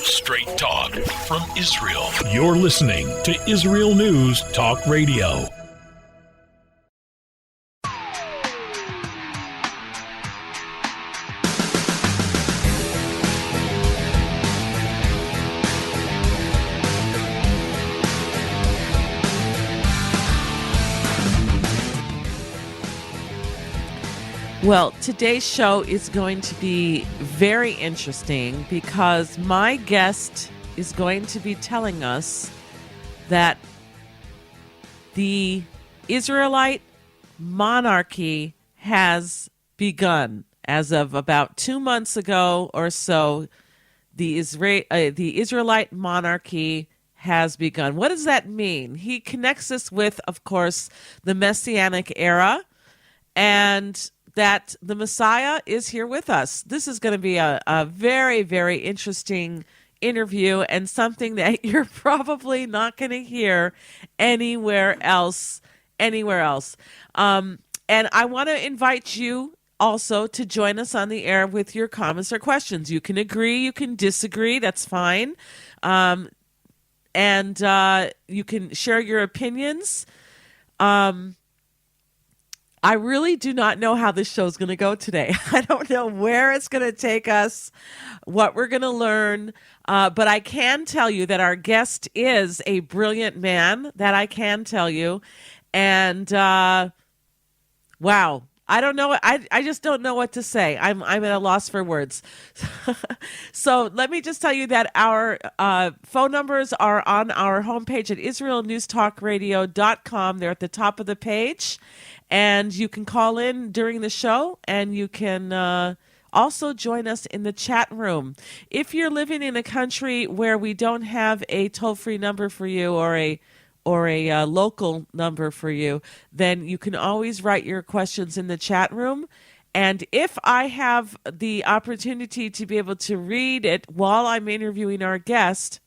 Straight talk from Israel. You're listening to Israel News Talk Radio. Well, today's show is going to be very interesting because my guest is going to be telling us that the Israelite monarchy has begun. As of about 2 months ago or so, the Israelite monarchy has begun. What does that mean? He connects us with, of course, the messianic era, and that the Messiah is here with us. This is going to be a very, very interesting interview and something that you're probably not going to hear anywhere else. And I want to invite you also to join us on the air with your comments or questions. You can agree, you can disagree, that's fine. And you can share your opinions. I really do not know how this show is going to go today. I don't know where it's going to take us, what we're going to learn, but I can tell you that our guest is a brilliant man, that I can tell you. And wow, I don't know. I just don't know what to say. I'm at a loss for words. So let me just tell you that our phone numbers are on our homepage at israelnewstalkradio.com. They're at the top of the page. And you can call in during the show, and you can also join us in the chat room. If you're living in a country where we don't have a toll-free number for you or a local number for you, then you can always write your questions in the chat room. And if I have the opportunity to be able to read it while I'm interviewing our guest,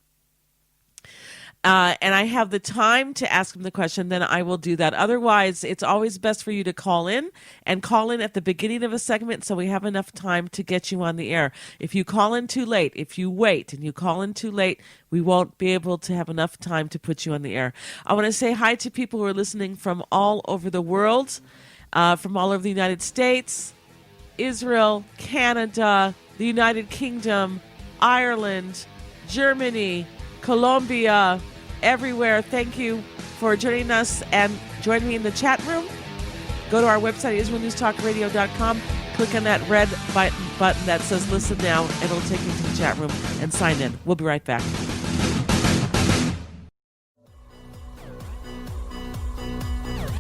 and I have the time to ask him the question, then I will do that. Otherwise, it's always best for you to call in at the beginning of a segment so we have enough time to get you on the air. If you call in too late, if you wait and you call in too late, we won't be able to have enough time to put you on the air. I want to say hi to people who are listening from all over the world, from all over the United States, Israel, Canada, the United Kingdom, Ireland, Germany, Colombia, everywhere. Thank you for joining us and join me in the chat room. Go to our website, israelnewstalkradio.com. Click on that red button that says listen now, and it'll take you to the chat room and sign in. We'll be right back.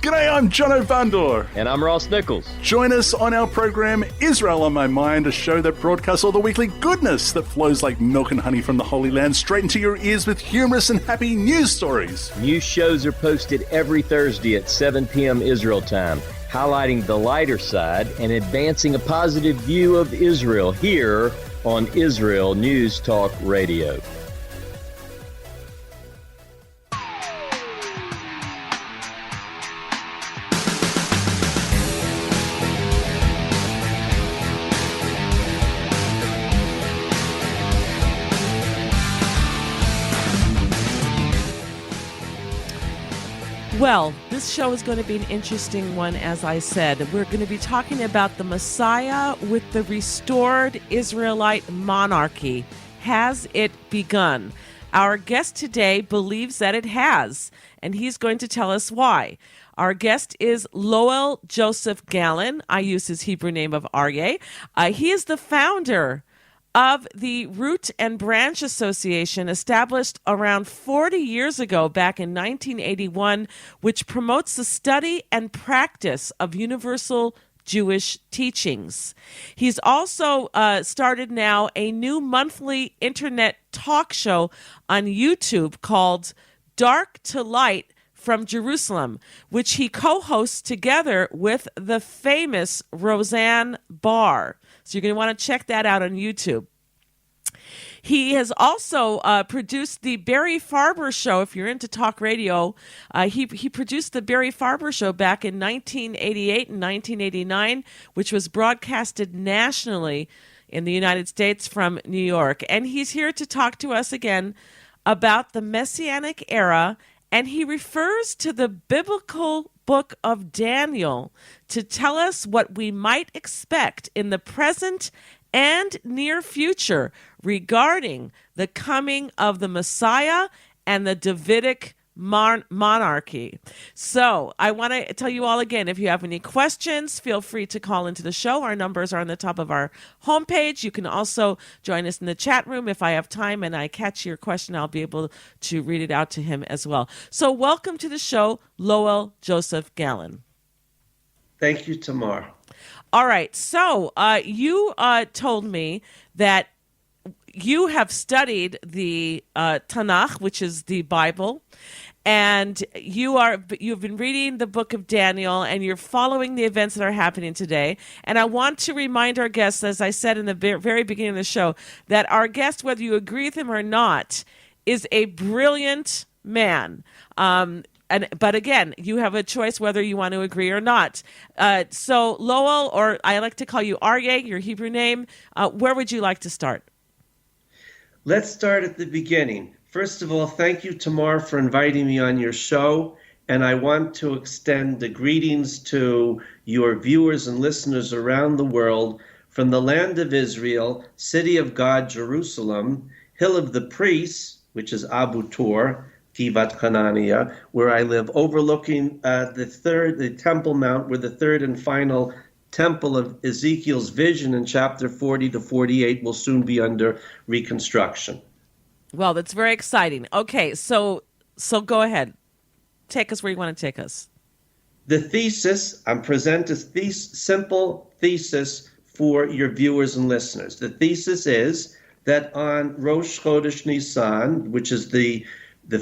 G'day, I'm Jono Vandor. And I'm Ross Nichols. Join us on our program, Israel on My Mind, a show that broadcasts all the weekly goodness that flows like milk and honey from the Holy Land straight into your ears with humorous and happy news stories. New shows are posted every Thursday at 7 p.m. Israel time, highlighting the lighter side and advancing a positive view of Israel here on Israel News Talk Radio. Well, this show is going to be an interesting one, as I said. We're going to be talking about the Messiah with the restored Israelite monarchy. Has it begun? Our guest today believes that it has, and he's going to tell us why. Our guest is Lowell Joseph Gallon. I use his Hebrew name of Aryeh. He is the founder of the Root and Branch Association, established around 40 years ago, back in 1981, which promotes the study and practice of universal Jewish teachings. He's also started now a new monthly internet talk show on YouTube called Dark to Light from Jerusalem, which he co-hosts together with the famous Roseanne Barr. So you're going to want to check that out on YouTube. He has also produced the Barry Farber Show. If you're into talk radio, he produced the Barry Farber Show back in 1988 and 1989, which was broadcasted nationally in the United States from New York. And he's here to talk to us again about the messianic era, and he refers to the biblical book of Daniel to tell us what we might expect in the present and near future regarding the coming of the Messiah and the Davidic monarchy. So I want to tell you all again, if you have any questions, feel free to call into the show. Our numbers are on the top of our homepage. You can also join us in the chat room. If I have time and I catch your question, I'll be able to read it out to him as well. So welcome to the show, Lowell Joseph Gallen. Thank you, Tamar. All right. So you told me that you have studied the Tanakh, which is the Bible, and you've been reading the book of Daniel, and you're following the events that are happening today. And I want to remind our guests, as I said in the very beginning of the show, that our guest, whether you agree with him or not, is a brilliant man. But again, you have a choice whether you want to agree or not. So Lowell, or I like to call you Aryeh, your Hebrew name, where would you like to start? Let's start at the beginning. First of all, thank you, Tamar, for inviting me on your show. And I want to extend the greetings to your viewers and listeners around the world from the land of Israel, city of God, Jerusalem, hill of the priests, which is Abu Tor, Tivat Hananiah, where I live, overlooking the Temple Mount, where the third and final temple of Ezekiel's vision in chapter 40 to 48 will soon be under reconstruction. Well, that's very exciting. Okay, so go ahead. Take us where you want to take us. The thesis, I'm present a simple thesis for your viewers and listeners. The thesis is that on Rosh Chodesh Nisan, which is the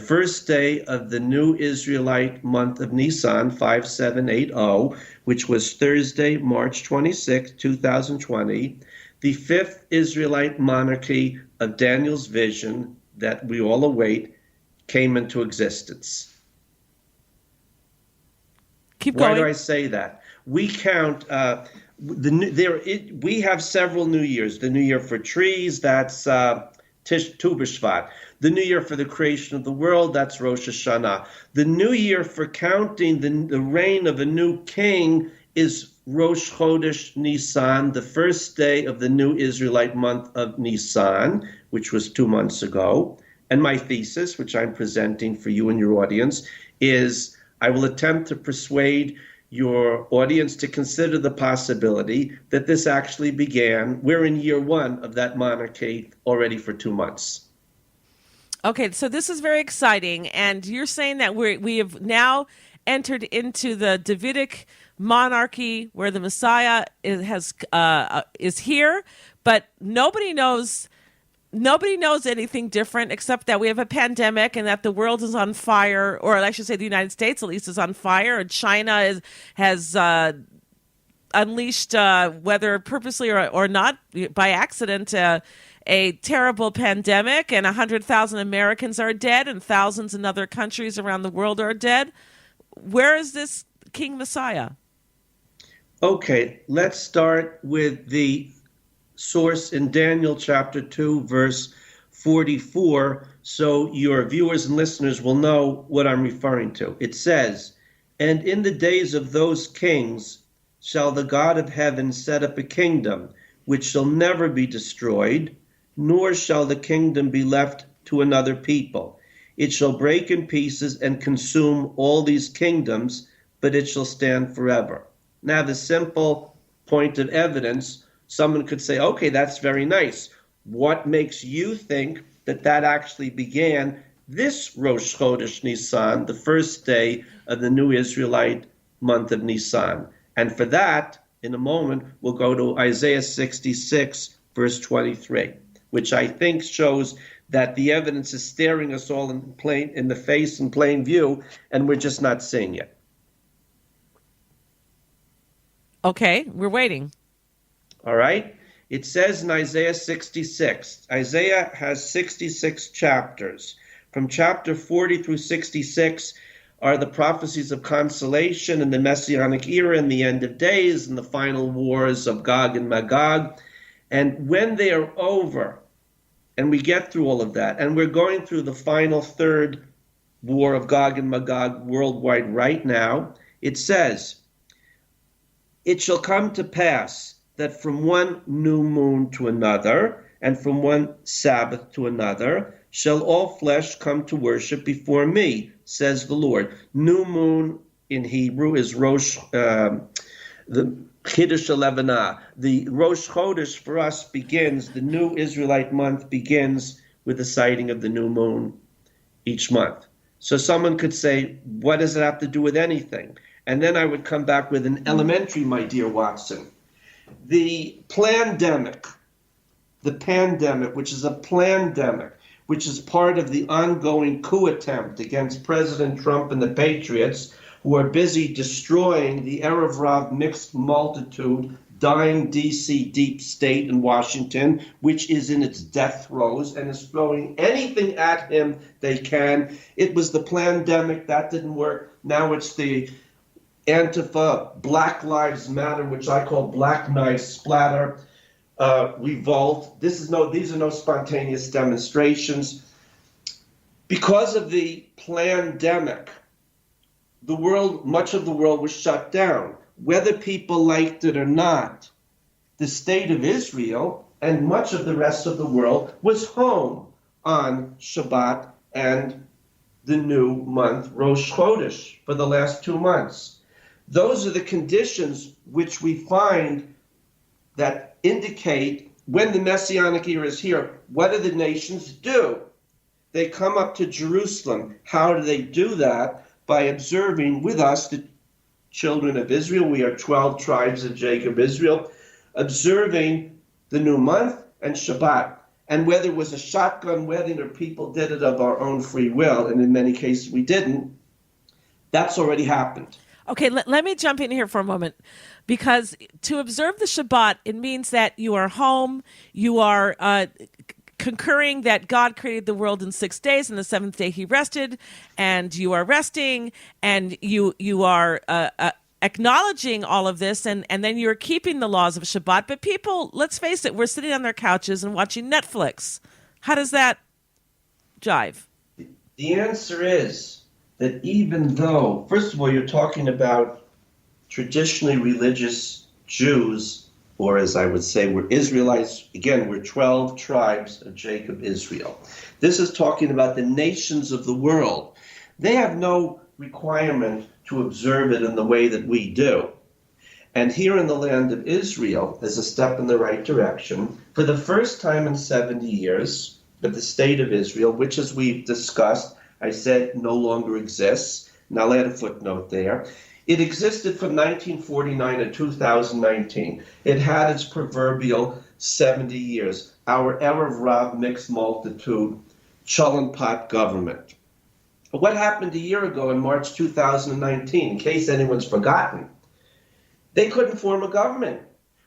first day of the new Israelite month of Nisan, 5780, which was Thursday, March 26, 2020, the fifth Israelite monarchy of Daniel's vision that we all await came into existence. Keep going. Why do I say that? We count, we have several New Years. The New Year for trees, that's Tu B'Shvat. The New Year for the creation of the world, that's Rosh Hashanah. The New Year for counting the reign of a new king is Rosh Chodesh Nisan, the first day of the new Israelite month of Nisan, which was 2 months ago. And my thesis, which I'm presenting for you and your audience, is I will attempt to persuade your audience to consider the possibility that this actually began. We're in year one of that monarchy already for 2 months. Okay, so this is very exciting, and you're saying that we have now entered into the Davidic monarchy where the Messiah is here, but nobody knows anything different except that we have a pandemic and that the world is on fire, or I should say the United States at least is on fire, and China has unleashed, whether purposely or not, by accident, a terrible pandemic, and 100,000 Americans are dead, and thousands in other countries around the world are dead. Where is this King Messiah? Okay, let's start with the source in Daniel chapter 2, verse 44, so your viewers and listeners will know what I'm referring to. It says, "And in the days of those kings shall the God of heaven set up a kingdom which shall never be destroyed, nor shall the kingdom be left to another people. It shall break in pieces and consume all these kingdoms, but it shall stand forever." Now, the simple point of evidence, someone could say, okay, that's very nice. What makes you think that actually began this Rosh Chodesh Nisan, the first day of the new Israelite month of Nisan? And for that, in a moment, we'll go to Isaiah 66, verse 23, which I think shows that the evidence is staring us all in the face in plain view, and we're just not seeing it. Okay, we're waiting. All right? It says in Isaiah 66, Isaiah has 66 chapters. From chapter 40 through 66 are the prophecies of consolation and the messianic era and the end of days and the final wars of Gog and Magog. And when they are over, and we get through all of that, and we're going through the final third war of Gog and Magog worldwide right now, it says, "It shall come to pass that from one new moon to another, and from one Sabbath to another, shall all flesh come to worship before me, says the Lord." New moon in Hebrew is Rosh, the Kiddush Levanah. The Rosh Chodesh for us begins, the new Israelite month begins with the sighting of the new moon each month. So someone could say, what does it have to do with anything? And then I would come back with an elementary, my dear Watson. The pandemic, which is a plandemic, which is part of the ongoing coup attempt against President Trump and the Patriots, who are busy destroying the Erev Rav mixed multitude, dying D.C. deep state in Washington, which is in its death throes and is throwing anything at him they can. It was the plandemic, that didn't work. Now it's the Antifa, Black Lives Matter, which I call Black Knives Splatter, revolt. These are no spontaneous demonstrations. Because of the plandemic, much of the world was shut down. Whether people liked it or not, the state of Israel and much of the rest of the world was home on Shabbat and the new month, Rosh Chodesh, for the last 2 months. Those are the conditions which we find that indicate when the Messianic era is here, what do the nations do? They come up to Jerusalem. How do they do that? By observing with us, the children of Israel, we are 12 tribes of Jacob, Israel, observing the new month and Shabbat. And whether it was a shotgun wedding or people did it of our own free will, and in many cases we didn't, that's already happened. Okay, let me jump in here for a moment, because to observe the Shabbat, it means that you are home, you are concurring that God created the world in 6 days, and the seventh day he rested, and you are resting, and you are acknowledging all of this, and then you're keeping the laws of Shabbat. But people, let's face it, we're sitting on their couches and watching Netflix. How does that jive? The answer is that even though, first of all, you're talking about traditionally religious Jews, or as I would say, we're Israelites. Again, we're 12 tribes of Jacob, Israel. This is talking about the nations of the world. They have no requirement to observe it in the way that we do. And here in the land of Israel, as a step in the right direction, for the first time in 70 years, that the state of Israel, which as we've discussed, I said no longer exists, and I'll add a footnote there. It existed from 1949 to 2019. It had its proverbial 70 years, our Erev Rav mixed multitude, Shalom Pot government. What happened a year ago in March 2019, in case anyone's forgotten? They couldn't form a government.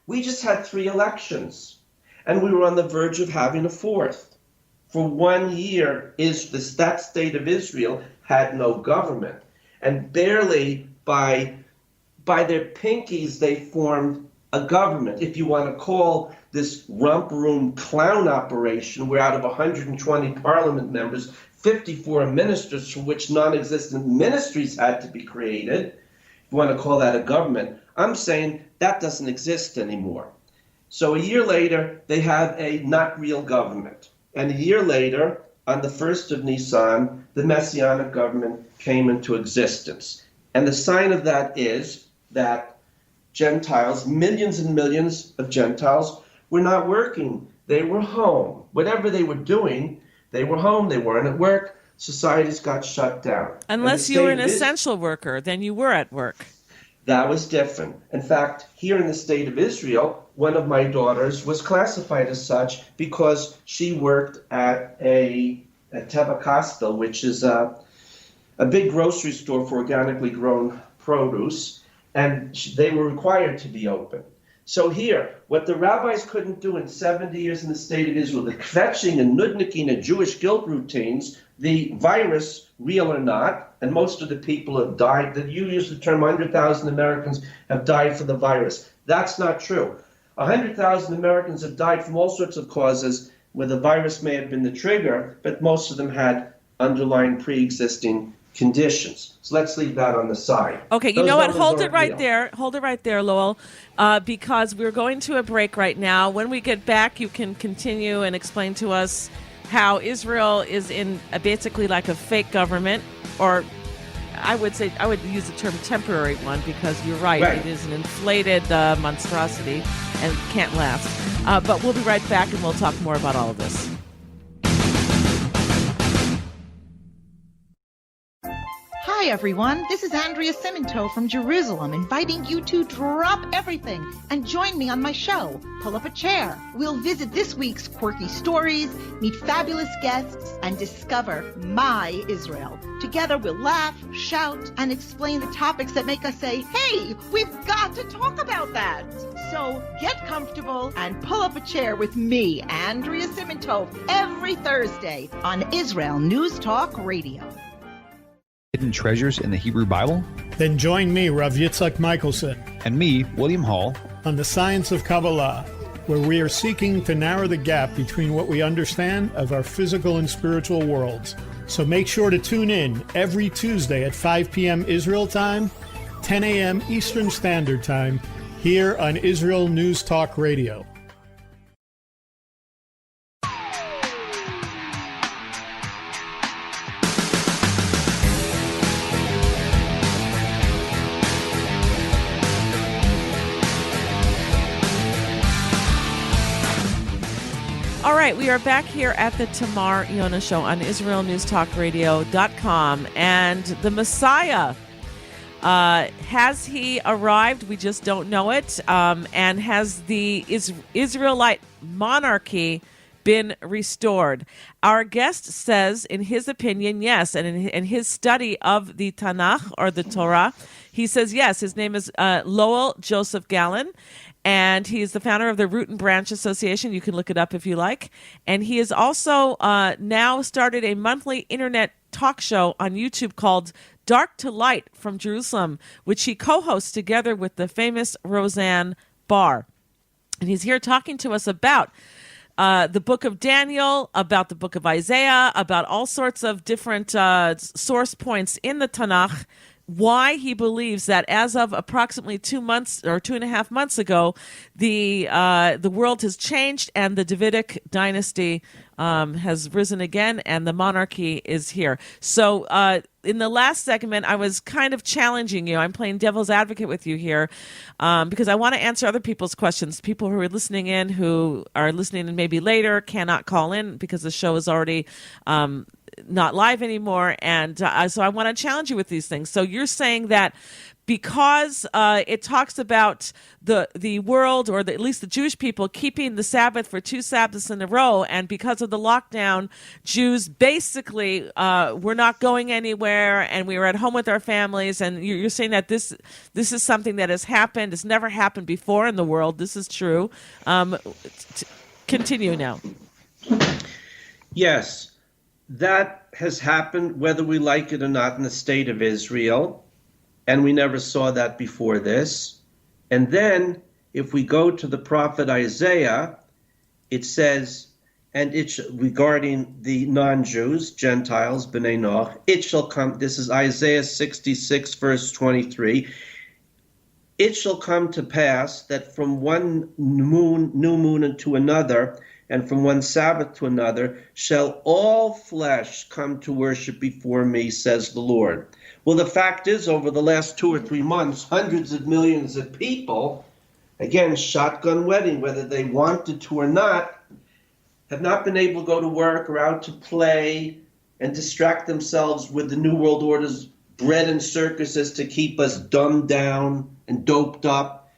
We just had 3 elections, and we were on the verge of having a 4th. For 1 year, that state of Israel had no government. And barely by their pinkies, they formed a government. If you want to call this romp room clown operation, where out of 120 parliament members, 54 ministers, from which non-existent ministries had to be created, if you want to call that a government, I'm saying that doesn't exist anymore. So a year later, they have a not real government. And a year later, on the 1st of Nisan, the Messianic government came into existence. And the sign of that is that Gentiles, millions and millions of Gentiles, were not working. They were home. Whatever they were doing, they were home. They weren't at work. Societies got shut down. Unless you were an essential worker, then you were at work. That was different. In fact, here in the state of Israel, one of my daughters was classified as such because she worked at Teva Kastel, which is a big grocery store for organically grown produce, and they were required to be open. So here, what the rabbis couldn't do in 70 years in the state of Israel, the kvetching and nudniking and Jewish guilt routines, the virus, real or not, and most of the people have died, that you use the term 100,000 Americans have died for the virus. That's not true. 100,000 Americans have died from all sorts of causes where the virus may have been the trigger, but most of them had underlying pre-existing conditions. So let's leave that on the side. Okay, you know what? Hold it right there. Hold it right there, Lowell, because we're going to a break right now. When we get back, you can continue and explain to us how Israel is in basically like a fake government, or I would use the term temporary one, because you're right. It is an inflated monstrosity and can't last. But we'll be right back, and we'll talk more about all of this. Hi, everyone. This is Andrea Simento from Jerusalem, inviting you to drop everything and join me on my show, Pull Up a Chair. We'll visit this week's quirky stories, meet fabulous guests, and discover my Israel. Together, we'll laugh, shout, and explain the topics that make us say, hey, we've got to talk about that. So get comfortable and pull up a chair with me, Andrea Simento, every Thursday on Israel News Talk Radio. Hidden treasures in the Hebrew Bible? Then join me, Rav Yitzhak Michelson, and me, William Hall, on the Science of Kabbalah, where we are seeking to narrow the gap between what we understand of our physical and spiritual worlds. So make sure to tune in every Tuesday at 5 p.m. Israel time, 10 a.m. Eastern Standard Time, here on Israel News Talk Radio. All right, we are back here at the Tamar Yonah Show on IsraelNewsTalkRadio.com. And the Messiah, has he arrived? We just don't know it. And has the Israelite monarchy been restored? Our guest says, in his opinion, yes. And in his study of the Tanakh, or the Torah, he says yes. His name is Lowell Joseph Gallen. And he is the founder of the Root and Branch Association. You can look it up if you like. And he has also now started a monthly internet talk show on YouTube called Dark to Light from Jerusalem, which he co-hosts together with the famous Roseanne Barr. And he's here talking to us about the book of Daniel, about the book of Isaiah, about all sorts of different source points in the Tanakh, why he believes that as of approximately 2 months or 2.5 months ago, the world has changed and the Davidic dynasty has risen again and the monarchy is here. So in the last segment, I was kind of challenging you. I'm playing devil's advocate with you here because I want to answer other people's questions. People who are listening in, who are listening in maybe later, cannot call in because the show is already not live anymore, and so I want to challenge you with these things. So you're saying that because it talks about the world, or at least the Jewish people, keeping the Sabbath for 2 Sabbaths in a row, and because of the lockdown, Jews basically were not going anywhere, and we were at home with our families, and you're saying that this is something that has happened. It's never happened before in the world. This is true. Continue now. Yes. That has happened, whether we like it or not, in the state of Israel, and we never saw that before this. And then, if we go to the prophet Isaiah, it says, and it's regarding the non-Jews, Gentiles, B'nai Noach, it shall come, this is Isaiah 66, verse 23, it shall come to pass that from one new moon to another, and from one Sabbath to another, shall all flesh come to worship before me, says the Lord. Well, the fact is, over the last 2 or 3 months, hundreds of millions of people, again, shotgun wedding, whether they wanted to or not, have not been able to go to work or out to play and distract themselves with the New World Order's bread and circuses to keep us dumbed down and doped up.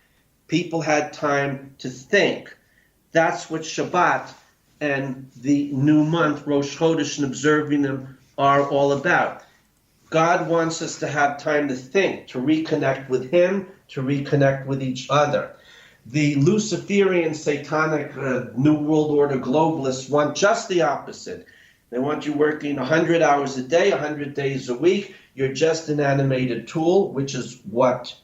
People had time to think. That's what Shabbat and the new month, Rosh Chodesh, and observing them are all about. God wants us to have time to think, to reconnect with Him, to reconnect with each other. The Luciferian, satanic, New World Order globalists want just the opposite. They want you working 100 hours a day, 100 days a week. You're just an animated tool, which is what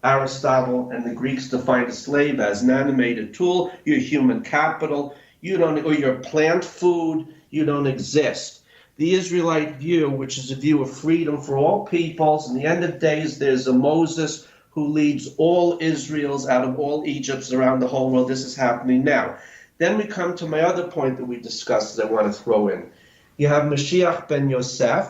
Aristotle and the Greeks defined a slave as an animated tool, your human capital, or your plant food, you don't exist. The Israelite view, which is a view of freedom for all peoples, in the end of days, there's a Moses who leads all Israels out of all Egypts around the whole world. This is happening now. Then we come to my other point that we discussed that I want to throw in. You have Mashiach ben Yosef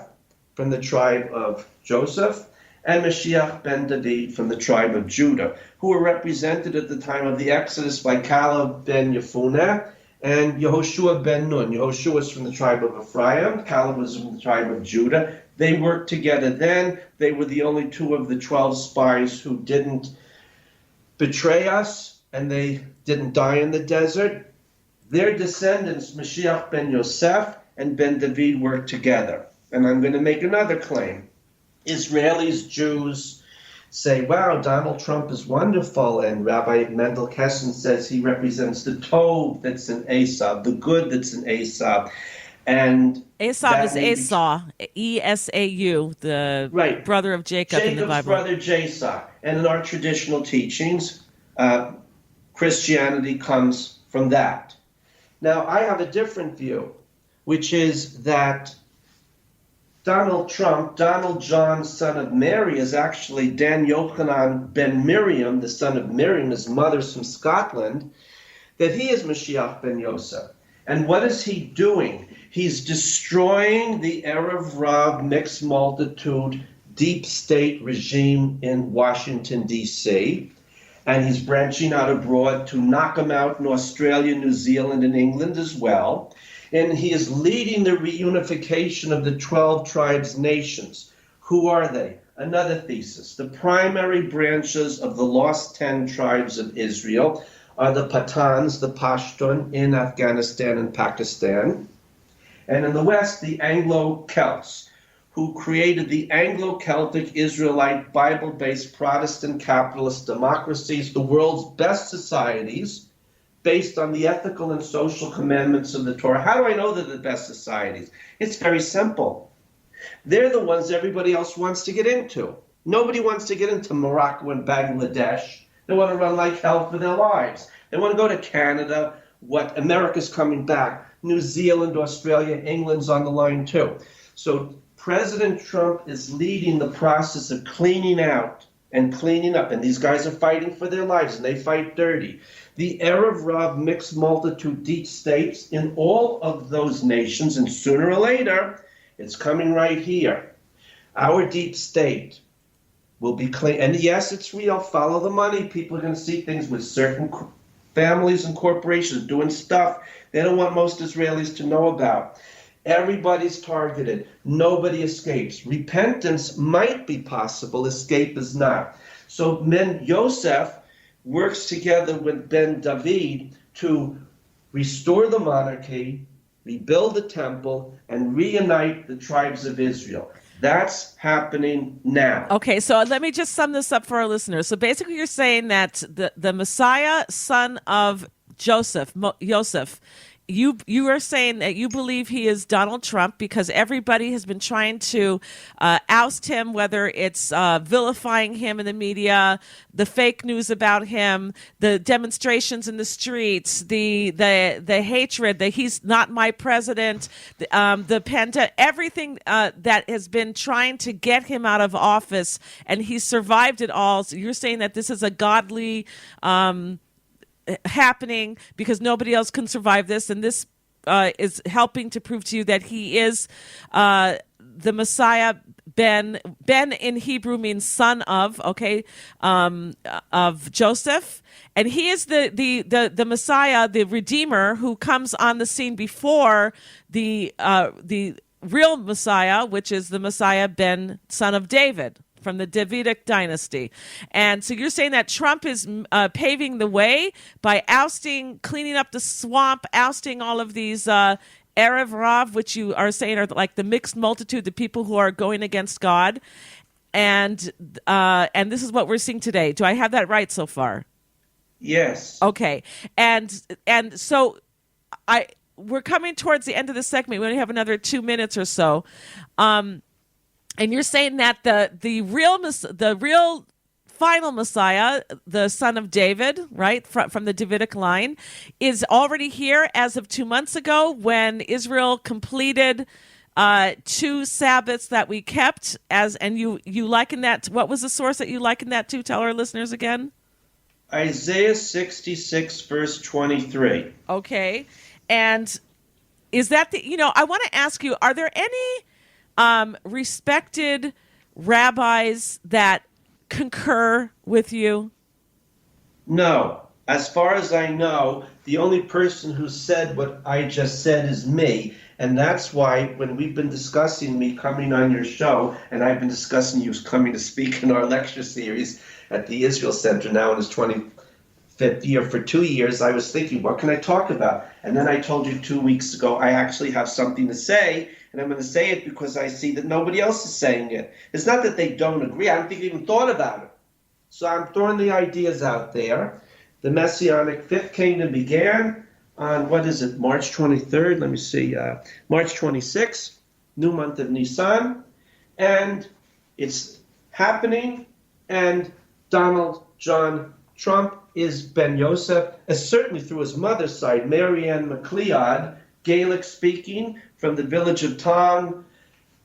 from the tribe of Joseph, and Mashiach ben David from the tribe of Judah, who were represented at the time of the Exodus by Caleb ben Yefuneh and Yehoshua ben Nun. Yehoshua was from the tribe of Ephraim. Caleb was from the tribe of Judah. They worked together then. They were the only two of the 12 spies who didn't betray us, and they didn't die in the desert. Their descendants, Mashiach ben Yosef and ben David, worked together. And I'm going to make another claim. Israelis, Jews say, wow, Donald Trump is wonderful, and Rabbi Mendel Kessin says he represents the tov that's in Esau, the good that's in Esau. And Esau is Esau, E-S-A-U, the right. brother of Jacob in the Bible. Jacob's brother Jasah. And in our traditional teachings, Christianity comes from that. Now, I have a different view, which is that Donald Trump, Donald John, son of Mary, is actually Dan Yochanan ben Miriam, the son of Miriam. His mother's from Scotland, that he is Mashiach ben Yosef. And what is he doing? He's destroying the Erev Rav mixed multitude deep state regime in Washington, D.C., and he's branching out abroad to knock them out in Australia, New Zealand, and England as well. And he is leading the reunification of the 12 tribes nations. Who are they? Another thesis. The primary branches of the lost 10 tribes of Israel are the Pathans, the Pashtun in Afghanistan and Pakistan. And in the West, the Anglo-Celts, who created the Anglo-Celtic Israelite Bible-based Protestant capitalist democracies, the world's best societies, based on the ethical and social commandments of the Torah. How do I know they're the best societies? It's very simple. They're the ones everybody else wants to get into. Nobody wants to get into Morocco and Bangladesh. They want to run like hell for their lives. They want to go to Canada. America's coming back. New Zealand, Australia, England's on the line too. So President Trump is leading the process of cleaning out and cleaning up. And these guys are fighting for their lives, and they fight dirty. The Erev Rav mixed multitude deep states in all of those nations, and sooner or later, it's coming right here. Our deep state will be clean. And yes, it's real. Follow the money. People are going to see things with certain families and corporations doing stuff they don't want most Israelis to know about. Everybody's targeted. Nobody escapes. Repentance might be possible. Escape is not. So Ben Yosef works together with Ben David to restore the monarchy, rebuild the temple, and reunite the tribes of Israel. That's happening now. Okay, so let me just sum this up for our listeners. So basically you're saying that the Messiah, son of Joseph, you are saying that you believe he is Donald Trump because everybody has been trying to oust him, whether it's vilifying him in the media, the fake news about him, the demonstrations in the streets, the hatred that he's not my president, everything that has been trying to get him out of office, and he's survived it all. So you're saying that this is a godly happening because nobody else can survive this, and this is helping to prove to you that he is the Messiah. Ben in Hebrew means son of, of Joseph, and he is the Messiah, the Redeemer, who comes on the scene before the real Messiah, which is the Messiah Ben, son of David, from the Davidic dynasty. And so you're saying that Trump is paving the way by cleaning up the swamp, ousting all of these Erev Rav, which you are saying are like the mixed multitude, the people who are going against God. And this is what we're seeing today. Do I have that right so far? Yes. Okay. And so we're coming towards the end of the segment. We only have another 2 minutes or so. And you're saying that the real final Messiah, the son of David, right, from the Davidic line, is already here as of 2 months ago when Israel completed 2 Sabbaths that we kept. And you liken that to, what was the source that you likened that to? Tell our listeners again. Isaiah 66, verse 23. Okay. And is that I want to ask you, are there any respected rabbis that concur with you? No. As far as I know, the only person who said what I just said is me. And that's why when we've been discussing me coming on your show, and I've been discussing you coming to speak in our lecture series at the Israel Center now in its 25th year for 2 years, I was thinking, what can I talk about? And then I told you 2 weeks ago, I actually have something to say, and I'm going to say it because I see that nobody else is saying it. It's not that they don't agree. I don't think they even thought about it. So I'm throwing the ideas out there. The Messianic Fifth Kingdom began on, March 23rd? Let me see. March 26th, new month of Nisan. And it's happening. And Donald John Trump is Ben Yosef, certainly through his mother's side, Marianne MacLeod, Gaelic speaking, from the village of Tong,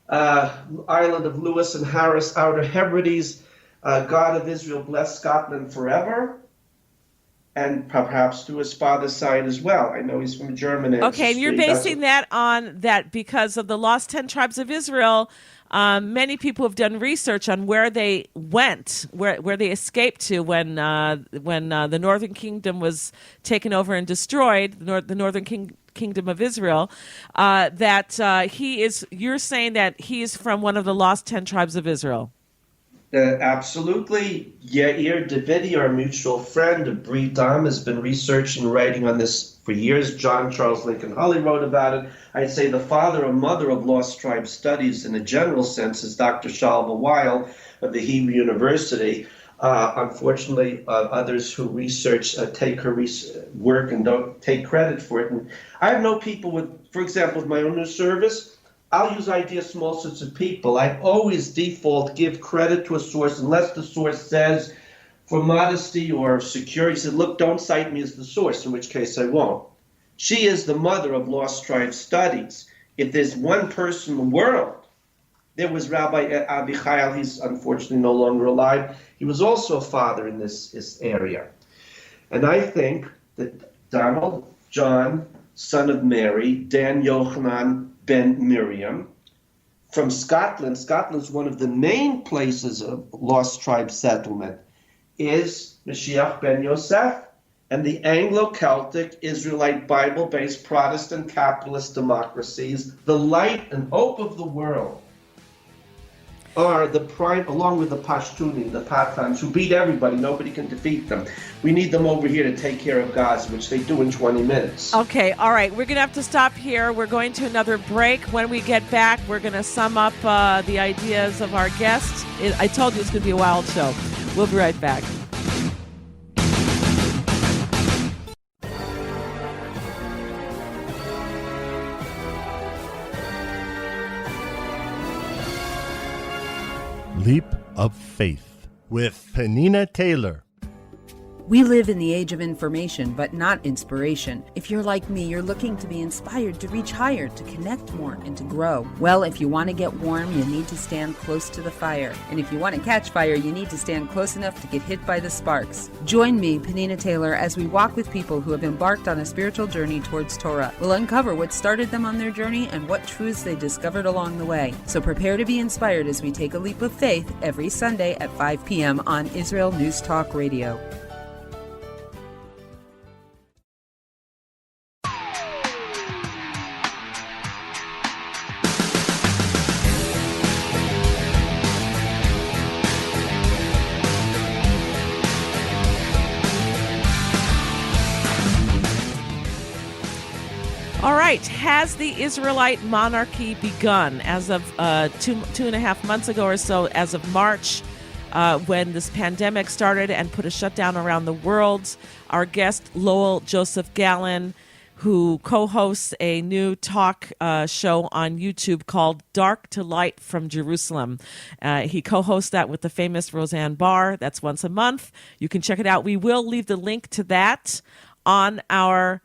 island of Lewis and Harris, Outer Hebrides, God of Israel, bless Scotland forever. And perhaps through his father's side as well. I know he's from German ancestry. Okay, and you're basing that on that because of the lost 10 tribes of Israel. Many people have done research on where they went, where they escaped to when the Northern Kingdom was taken over and destroyed, the Northern Kingdom of Israel. You're saying that he is from one of the lost 10 tribes of Israel. Absolutely. Yair Davidi, our mutual friend of Brit Dam, has been researching and writing on this for years. John Charles Lincoln Hulley wrote about it. I'd say the father or mother of lost tribe studies in a general sense is Dr. Shalva Weil of the Hebrew University. Unfortunately, others who research take her work and don't take credit for it. And I have no people with, for example, with my own news service, I'll use ideas from all sorts of people. I always default give credit to a source unless the source says, for modesty or security, said, look, don't cite me as the source, in which case I won't. She is the mother of lost tribe studies. If there's one person in the world, there was Rabbi Avichail. He's unfortunately no longer alive. He was also a father in this area. And I think that Donald John, son of Mary, Dan Yochanan ben Miriam, from Scotland. Scotland's one of the main places of lost tribe settlement, is Mashiach ben Yosef, and the Anglo-Celtic Israelite Bible-based Protestant capitalist democracies, the light and hope of the world, are the prime, along with the Pashtunim, the Pathans, who beat everybody. Nobody can defeat them. We need them over here to take care of Gaza, which they do in 20 minutes. Okay, all right. We're going to have to stop here. We're going to another break. When we get back, we're going to sum up the ideas of our guests. I told you it's going to be a wild show. We'll be right back. Leap of Faith with Penina Taylor. We live in the age of information, but not inspiration. If you're like me, you're looking to be inspired to reach higher, to connect more, and to grow. Well, if you want to get warm, you need to stand close to the fire. And if you want to catch fire, you need to stand close enough to get hit by the sparks. Join me, Penina Taylor, as we walk with people who have embarked on a spiritual journey towards Torah. We'll uncover what started them on their journey and what truths they discovered along the way. So prepare to be inspired as we take a leap of faith every Sunday at 5 p.m. on Israel News Talk Radio. All right. Has the Israelite monarchy begun? As of 2.5 months ago or so, as of March, when this pandemic started and put a shutdown around the world, our guest, Lowell Joseph Gallen, who co-hosts a new talk show on YouTube called Dark to Light from Jerusalem. He co-hosts that with the famous Roseanne Barr. That's once a month. You can check it out. We will leave the link to that on our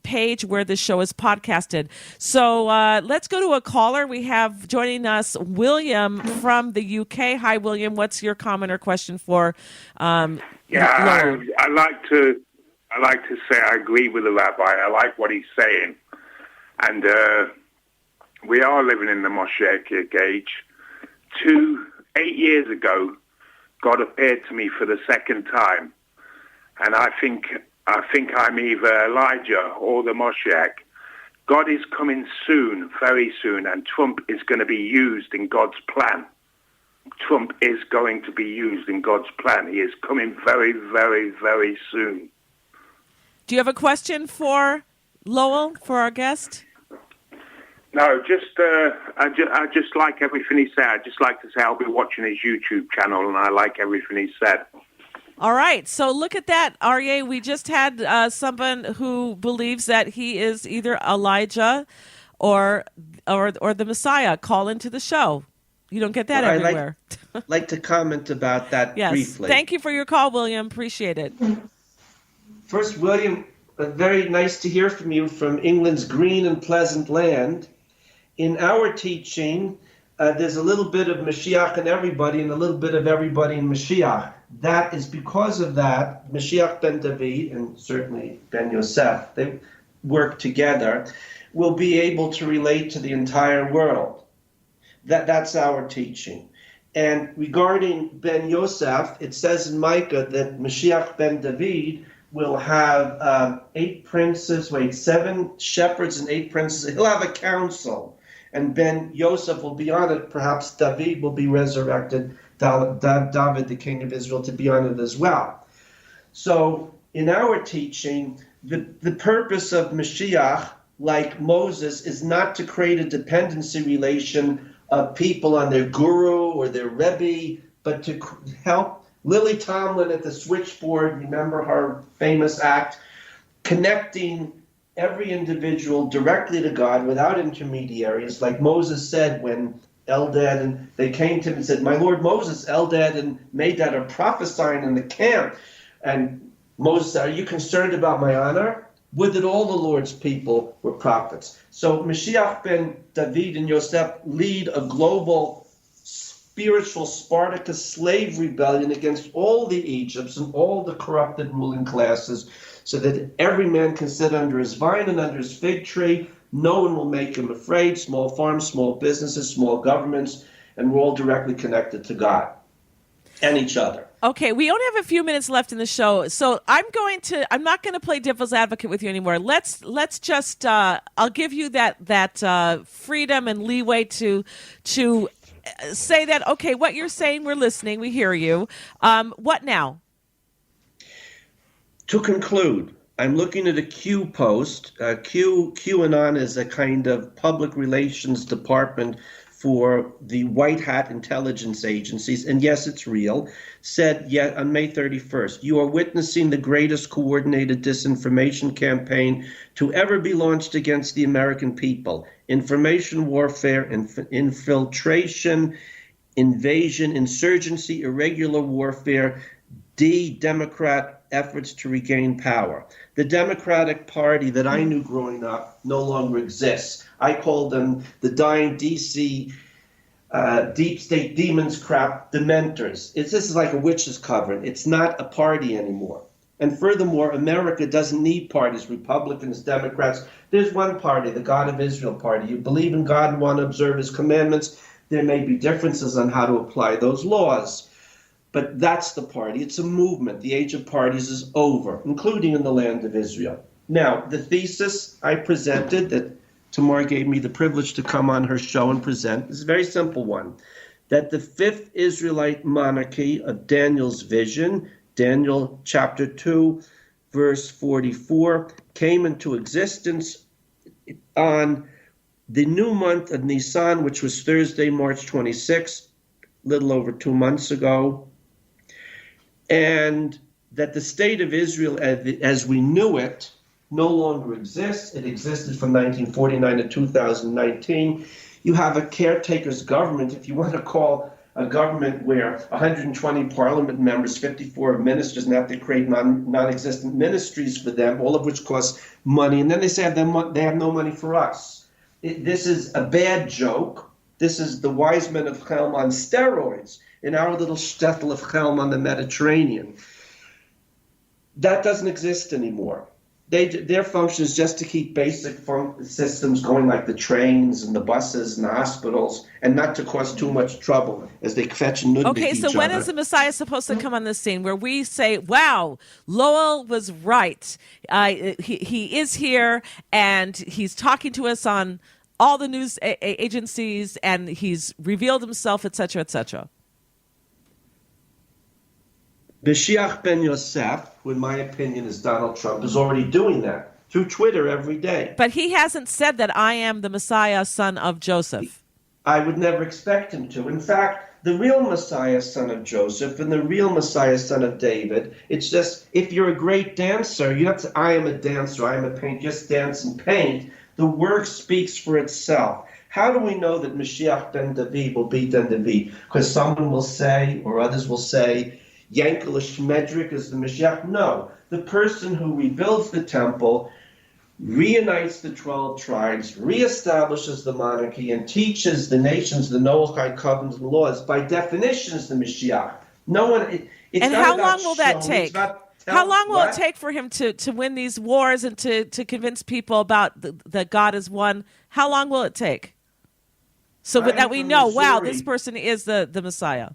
page where this show is podcasted. So let's go to a caller. We have joining us William from the UK. Hi, William. What's your comment or question for I like to say I agree with the rabbi. I like what he's saying. And we are living in the Moshiach age. 8 years ago, God appeared to me for the second time. And I think I'm either Elijah or the Moshiach. God is coming soon, very soon, and Trump is going to be used in God's plan. Trump is going to be used in God's plan. He is coming very, very, very soon. Do you have a question for Lowell, for our guest? No, I just like everything he said. I just like to say I'll be watching his YouTube channel, and I like everything he said. All right, so look at that, Aryeh. We just had someone who believes that he is either Elijah or the Messiah call into the show. You don't get that everywhere. I'd like to comment about that briefly. Thank you for your call, William. Appreciate it. First, William, very nice to hear from you from England's green and pleasant land. In our teaching, there's a little bit of Mashiach in everybody and a little bit of everybody in Mashiach. That is because of that, Mashiach ben David and certainly ben Yosef, they work together, will be able to relate to the entire world. That's our teaching. And regarding ben Yosef, it says in Micah that Mashiach ben David will have 7 shepherds and 8 princes. He'll have a council. And ben Yosef will be on it. Perhaps David will be resurrected, David, the king of Israel, to be on it as well. So in our teaching, the purpose of Mashiach, like Moses, is not to create a dependency relation of people on their guru or their rebbe, but to help Lily Tomlin at the switchboard, remember her famous act, connecting every individual directly to God without intermediaries, like Moses said when Eldad and they came to him and said, "My Lord Moses, Eldad and Medad are prophesying in the camp." And Moses said, "Are you concerned about my honor?" Would that all the Lord's people were prophets. So Mashiach ben David and Yosef lead a global spiritual Spartacus slave rebellion against all the Egypts and all the corrupted ruling classes, so that every man can sit under his vine and under his fig tree. No one will make him afraid. Small farms, small businesses, small governments, and we're all directly connected to God and each other. Okay, we only have a few minutes left in the show, so I'm not going to play devil's advocate with you anymore. Let's just I'll give you that freedom and leeway to say that. Okay, what you're saying, we're listening, we hear you. What now? To conclude, I'm looking at a Q post. QAnon is a kind of public relations department for the white hat intelligence agencies, and yes, it's real, said yet on May 31st, "You are witnessing the greatest coordinated disinformation campaign to ever be launched against the American people. Information warfare, infiltration, invasion, insurgency, irregular warfare, Democrat efforts to regain power. The Democratic Party that I knew growing up no longer exists. I called them the dying DC deep state demons crap dementors. This is like a witch's coven. It's not a party anymore. And furthermore, America doesn't need parties, Republicans, Democrats. There's one party, the God of Israel party. You believe in God and want to observe his commandments. There may be differences on how to apply those laws. But that's the party. It's a movement. The age of parties is over, including in the land of Israel. Now, the thesis I presented that Tamar gave me the privilege to come on her show and present is a very simple one, that the fifth Israelite monarchy of Daniel's vision, Daniel chapter 2, verse 44, came into existence on the new month of Nisan, which was Thursday, March 26th, a little over 2 months ago, and that the state of Israel as we knew it no longer exists. It existed from 1949 to 2019. You have a caretaker's government, if you want to call a government where 120 parliament members, 54 ministers, and have to create non-existent ministries for them, all of which cost money. And then they say they have no money for us. This is a bad joke. This is the wise men of Chelm on steroids in our little shtetl of Chelm on the Mediterranean. That doesn't exist anymore. Their function is just to keep basic systems going, like the trains and the buses and the hospitals, and not to cause too much trouble as they fetch and nudge Okay, so when is the Messiah supposed to come on the scene where we say, wow, Lowell was right. He is here, and he's talking to us on all the news agencies, and he's revealed himself, etc., etc.? Mashiach ben Yosef, who in my opinion is Donald Trump, is already doing that through Twitter every day. But he hasn't said that I am the Messiah, son of Joseph. I would never expect him to. In fact, the real Messiah, son of Joseph, and the real Messiah, son of David, it's just, if you're a great dancer, you don't say, I am a dancer, I am a painter, just dance and paint. The work speaks for itself. How do we know that Mashiach ben David will be ben David? Because someone will say, or others will say, Yankel Shmedrick is the Mashiach. No, the person who rebuilds the temple, reunites the 12 tribes, reestablishes the monarchy, and teaches the nations the Noahide covenants and laws, by definition is the Mashiach. No one. And how long will that take? How long will it take for him to win these wars and to convince people about that God is one? How long will it take? So that we know, wow, this person is the Messiah.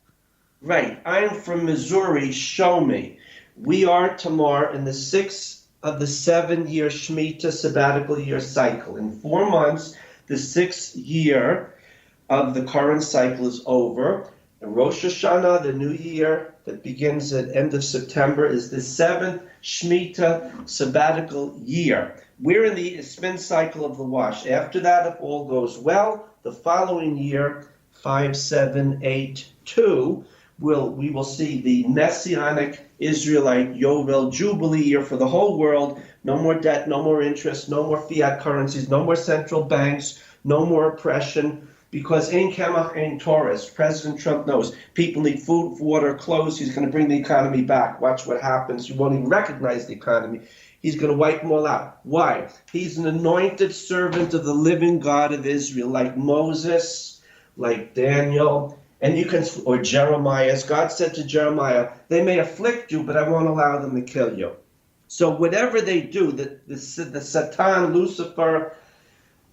Right. I am from Missouri. Show me. We are, Tamar, in the 6th of the 7-year Shemitah sabbatical year cycle. In 4 months, the 6th year of the current cycle is over. And Rosh Hashanah, the new year that begins at end of September, is the 7th Shemitah sabbatical year. We're in the spin cycle of the wash. After that, if all goes well, the following year, 5782, we will see the messianic Israelite Yovel Jubilee year for the whole world. No more debt, no more interest, no more fiat currencies, no more central banks, no more oppression, because ein kemach, ein Torres. President Trump knows people need food, water, clothes. He's going to bring the economy back. Watch what happens. You won't even recognize the economy. He's going to wipe them all out. Why? He's an anointed servant of the living God of Israel, like Moses, like Daniel, and you can, or Jeremiah, as God said to Jeremiah, they may afflict you, but I won't allow them to kill you. So whatever they do, the Satan, Lucifer,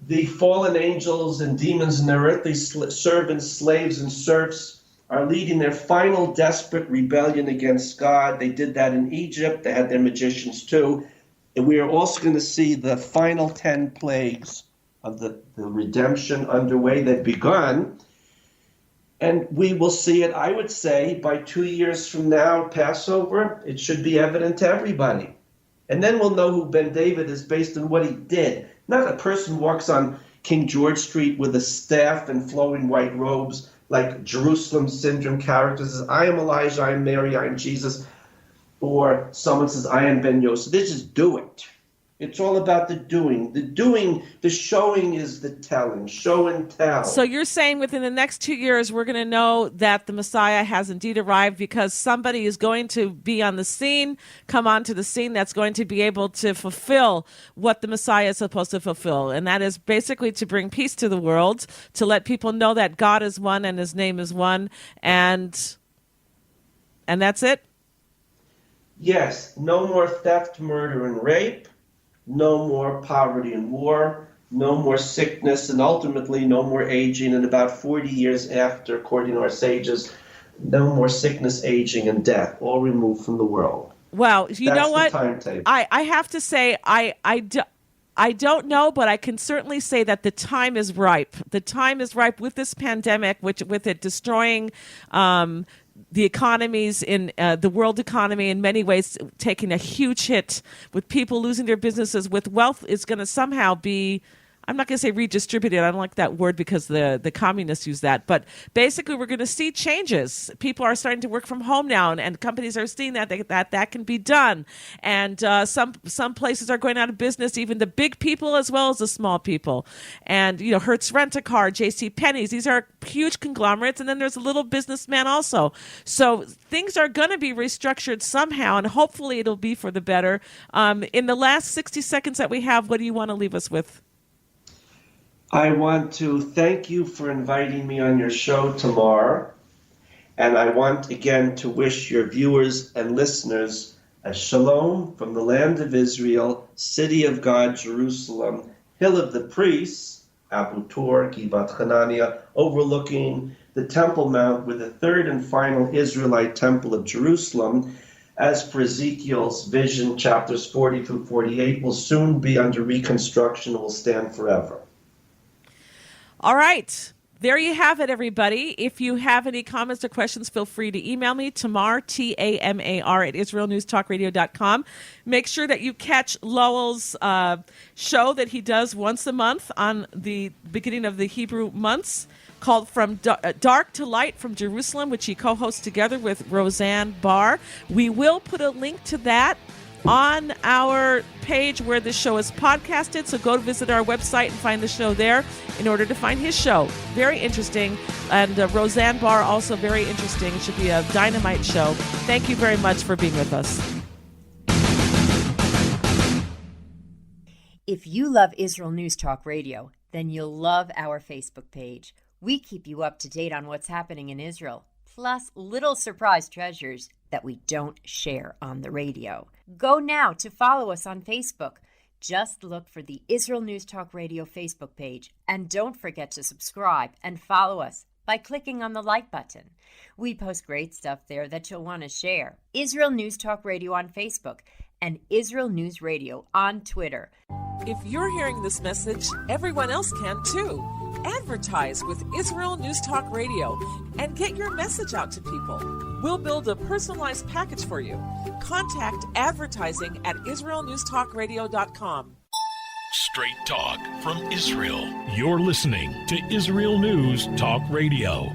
the fallen angels and demons and their earthly servants, slaves and serfs are leading their final desperate rebellion against God. They did that in Egypt. They had their magicians too. And we are also going to see the final 10 plagues of the redemption underway. They've begun. And we will see it, I would say, by 2 years from now, Passover, it should be evident to everybody. And then we'll know who Ben David is based on what he did. Not a person walks on King George Street with a staff and flowing white robes like Jerusalem syndrome characters. Says, I am Elijah, I am Mary, I am Jesus. Or someone says, I am Ben Yosef. They just do it. It's all about the doing. The doing, the showing is the telling. Show and tell. So you're saying within the next 2 years, we're going to know that the Messiah has indeed arrived because somebody is going to be on the scene, come onto the scene that's going to be able to fulfill what the Messiah is supposed to fulfill. And that is basically to bring peace to the world, to let people know that God is one and his name is one. And that's it? Yes. No more theft, murder, and rape. No more poverty and war, no more sickness, and ultimately no more aging. And about 40 years after, according to our sages, no more sickness, aging, and death, all removed from the world. Wow. You know what? Timetable. I have to say, I don't know, but I can certainly say that the time is ripe. The time is ripe with this pandemic, with it destroying the economies in the world economy in many ways, taking a huge hit, with people losing their businesses, with wealth is going to somehow be, I'm not going to say redistributed. I don't like that word because the communists use that. But basically, we're going to see changes. People are starting to work from home now, and companies are seeing that can be done. And some places are going out of business, even the big people as well as the small people. And, Hertz Rent-A-Car, J.C. Penney's, these are huge conglomerates. And then there's a little businessman also. So things are going to be restructured somehow, and hopefully it'll be for the better. In the last 60 seconds that we have, what do you want to leave us with? I want to thank you for inviting me on your show, Tamar. And I want again to wish your viewers and listeners a shalom from the land of Israel, city of God, Jerusalem, hill of the priests, Abu Tor, Givat Hanania, overlooking the Temple Mount with the third and final Israelite temple of Jerusalem, as per Ezekiel's vision, chapters 40 through 48, will soon be under reconstruction and will stand forever. All right. There you have it, everybody. If you have any comments or questions, feel free to email me, Tamar, Tamar, at IsraelNewsTalkRadio.com. Make sure that you catch Lowell's show that he does once a month on the beginning of the Hebrew months, called From Dark to Light from Jerusalem, which he co-hosts together with Roseanne Barr. We will put a link to that on our page where the show is podcasted, so go to visit our website and find the show there in order to find his show. Very interesting, and Roseanne Barr also very interesting. It should be a dynamite show. Thank you very much for being with us. If you love Israel News Talk Radio, then you'll love our Facebook page. We keep you up to date on what's happening in Israel, plus little surprise treasures that we don't share on the radio. Go now to follow us on Facebook. Just look for the Israel News Talk Radio Facebook page, and don't forget to subscribe and follow us by clicking on the like button. We post great stuff there that you'll want to share. Israel News Talk Radio on Facebook and Israel News Radio on Twitter. If you're hearing this message, everyone else can too. Advertise with Israel News Talk Radio and get your message out to people. We'll build a personalized package for you. Contact advertising at IsraelNewsTalkRadio.com. Straight talk from Israel. You're listening to Israel News Talk Radio.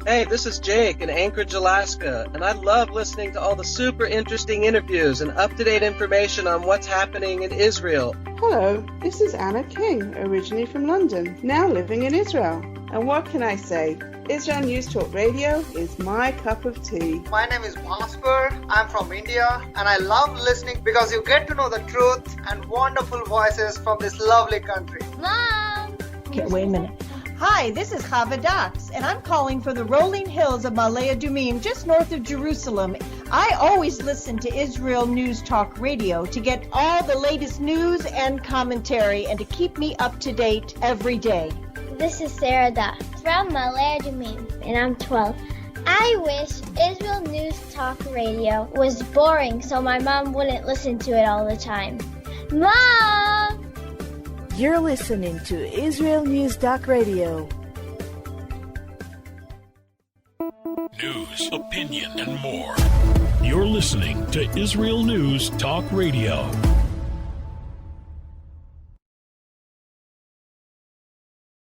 Hey, this is Jake in Anchorage, Alaska, and I love listening to all the super interesting interviews and up-to-date information on what's happening in Israel. Hello, this is Anna King, originally from London, now living in Israel. And what can I say? Israel News Talk Radio is my cup of tea. My name is Bhaskar. I'm from India, and I love listening because you get to know the truth and wonderful voices from this lovely country. Mom! Okay, wait a minute. Hi, this is Chava Dax, and I'm calling for the rolling hills of Ma'ale Adumim, just north of Jerusalem. I always listen to Israel News Talk Radio to get all the latest news and commentary and to keep me up to date every day. This is Sarah Dax from Ma'ale Adumim, and I'm 12. I wish Israel News Talk Radio was boring so my mom wouldn't listen to it all the time. Mom! You're listening to Israel News Talk Radio. News, opinion, and more. You're listening to Israel News Talk Radio.